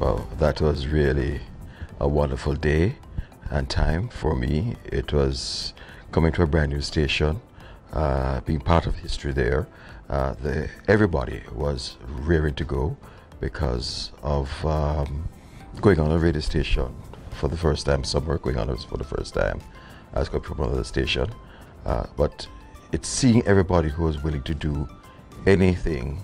Well, that was really a wonderful day and time for me. It was coming to a brand new station, being part of history there. Everybody was raring to go because of going on a radio station for the first time. Some were going on it for the first time. I was coming from another station, but it's seeing everybody who was willing to do anything,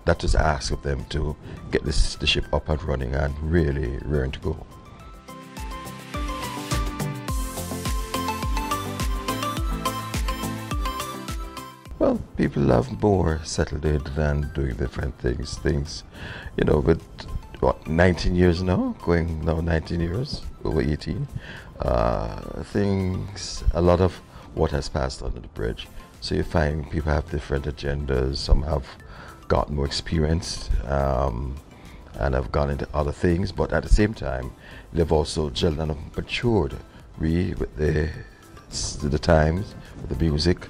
that was asked of them to get the ship up and running and really raring to go. Well, people have more settled in than doing different things. With what, 19 years now, going now 19 years, over 18. A lot of what has passed under the bridge. So you find people have different agendas. Some have got more experience and have gone into other things, but at the same time, they've also gelled and matured with the times, with the music.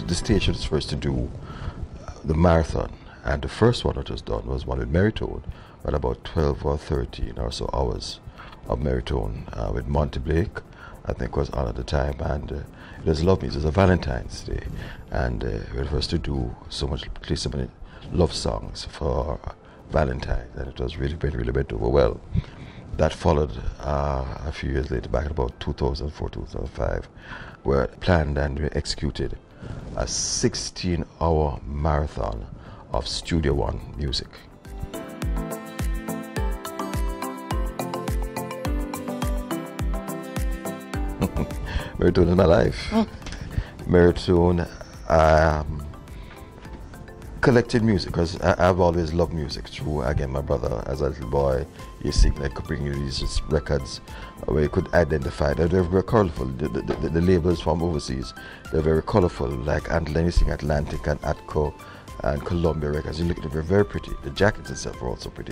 The station was first to do the marathon, and the first one that was done was one with Merritone, at about 12 or 13 or so hours of Merritone with Monty Blake, I think was on at the time, and it was lovely. It was a Valentine's Day, and we were first to play so many love songs for Valentine's, and it was really went over well. That followed a few years later, back in about 2004, 2005, where planned and we executed a 16-hour marathon of Studio One music. Merritone is my life. Merritone collected music, because I've always loved music. Through, again, my brother, as a little boy, he could bring you these records where you could identify. They're very colorful. The labels from overseas, they're very colorful, like anything Atlantic and Atco and Columbia records. You look at them, they're very pretty. The jackets itself are also pretty.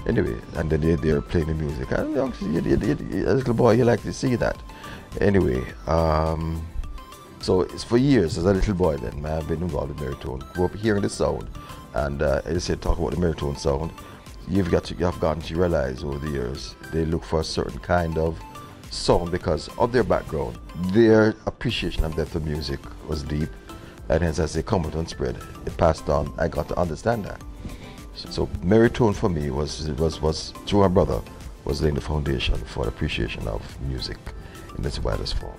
Anyway, and then they're playing the music. And as a little boy, you like to see that. Anyway, so it's for years as a little boy then, I've been involved in Merritone. Grew up hearing the sound, and as I said, talk about the Merritone sound. You've gotten to realize over the years they look for a certain kind of sound because of their background. Their appreciation of depth of music was deep, and hence as they come out and spread, it passed on. I got to understand that. So Merritone for me was through my brother, was laying the foundation for the appreciation of music in its widest form.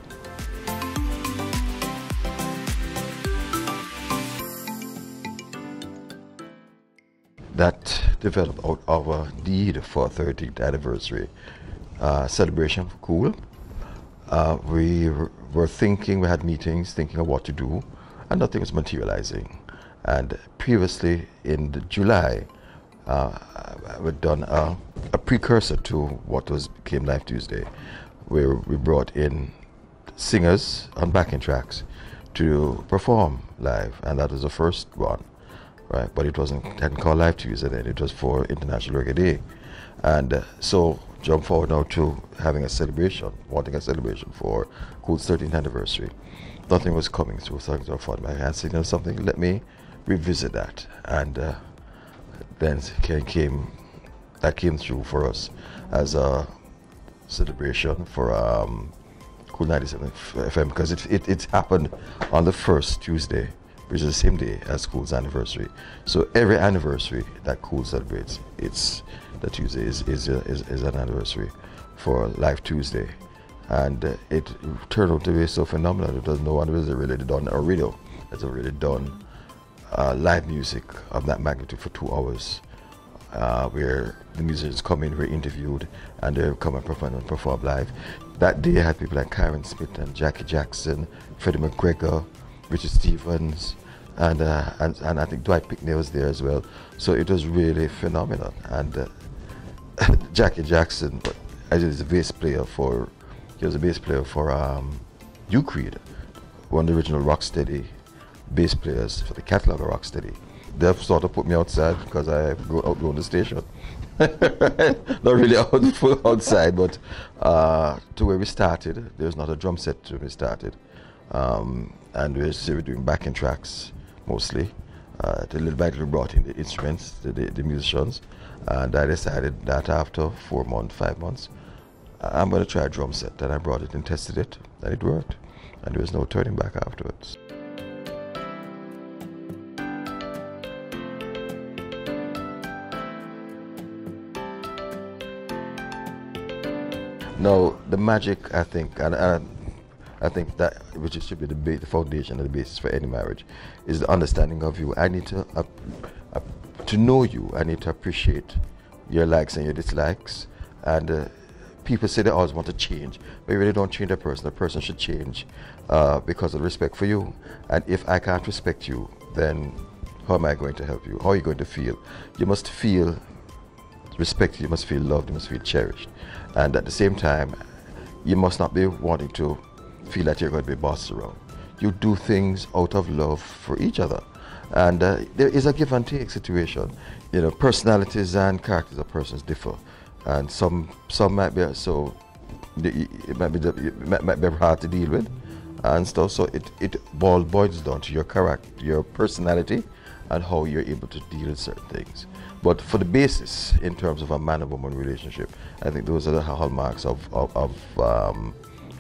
That developed out of a need for a 13th anniversary celebration for KOOL. We were thinking, we had meetings, thinking of what to do, and nothing was materializing. And previously in July, we'd done a precursor to what became Live Tuesday, where we brought in singers on backing tracks to perform live, and that was the first one. Right, but it hadn't called Live Tuesday then, it was for International Reggae Day. And so jump forward now to having a celebration, wanting a celebration for KOOL's 13th anniversary. Nothing was coming through, things were fun. I said, something, let me revisit that. And then that came through for us as a celebration for KOOL97FM, because it happened on the first Tuesday, which is the same day as KOOL's anniversary. So every anniversary that KOOL celebrates, the Tuesday is an anniversary for Live Tuesday. And it turned out to be so phenomenal. It was no one has really done a radio, has already done live music of that magnitude for 2 hours, where the musicians come in, we're interviewed, and they come and perform live. That day I had people like Karen Smith and Jackie Jackson, Freddie McGregor, Richard Stevens, and I think Dwight Pickney was there as well. So it was really phenomenal. And Jackie Jackson, he was a bass player for Duke Creed, one of the original Rocksteady bass players for the catalog of Rocksteady. They've sort of put me outside because I outgrown the station. Not really outside, but to where we started, there's not a drum set to where we started. And we're doing backing tracks mostly. The little bit we brought in the instruments, the musicians, and I decided that after 4 months, 5 months, I'm going to try a drum set. And I brought it and tested it, and it worked. And there was no turning back afterwards. No, the magic, I think, and I think that which should be the foundation and the basis for any marriage, is the understanding of you. I need to know you. I need to appreciate your likes and your dislikes. And people say they always want to change, but if they don't change a person, the person should change because of respect for you. And if I can't respect you, then how am I going to help you? How are you going to feel? You must feel respected, you must feel loved, you must feel cherished. And at the same time, you must not be wanting to feel that you're going to be bossed around. You do things out of love for each other. And there is a give and take situation. You know, personalities and characters of persons differ. And some might be so, it might be hard to deal with and stuff. So it all boils down to your character, your personality, and how you're able to deal with certain things. But for the basis, in terms of a man-and-woman relationship, I think those are the hallmarks of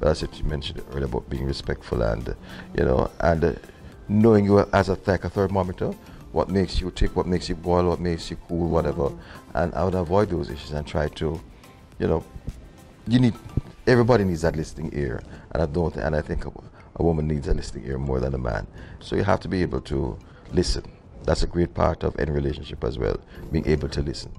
as you mentioned earlier about being respectful and, you know, and knowing you as like a thermometer, what makes you tick, what makes you boil, what makes you cool, whatever. And I would avoid those issues and try to, you know, everybody needs that listening ear, and I think a woman needs a listening ear more than a man. So you have to be able to listen. That's a great part of any relationship as well, being able to listen.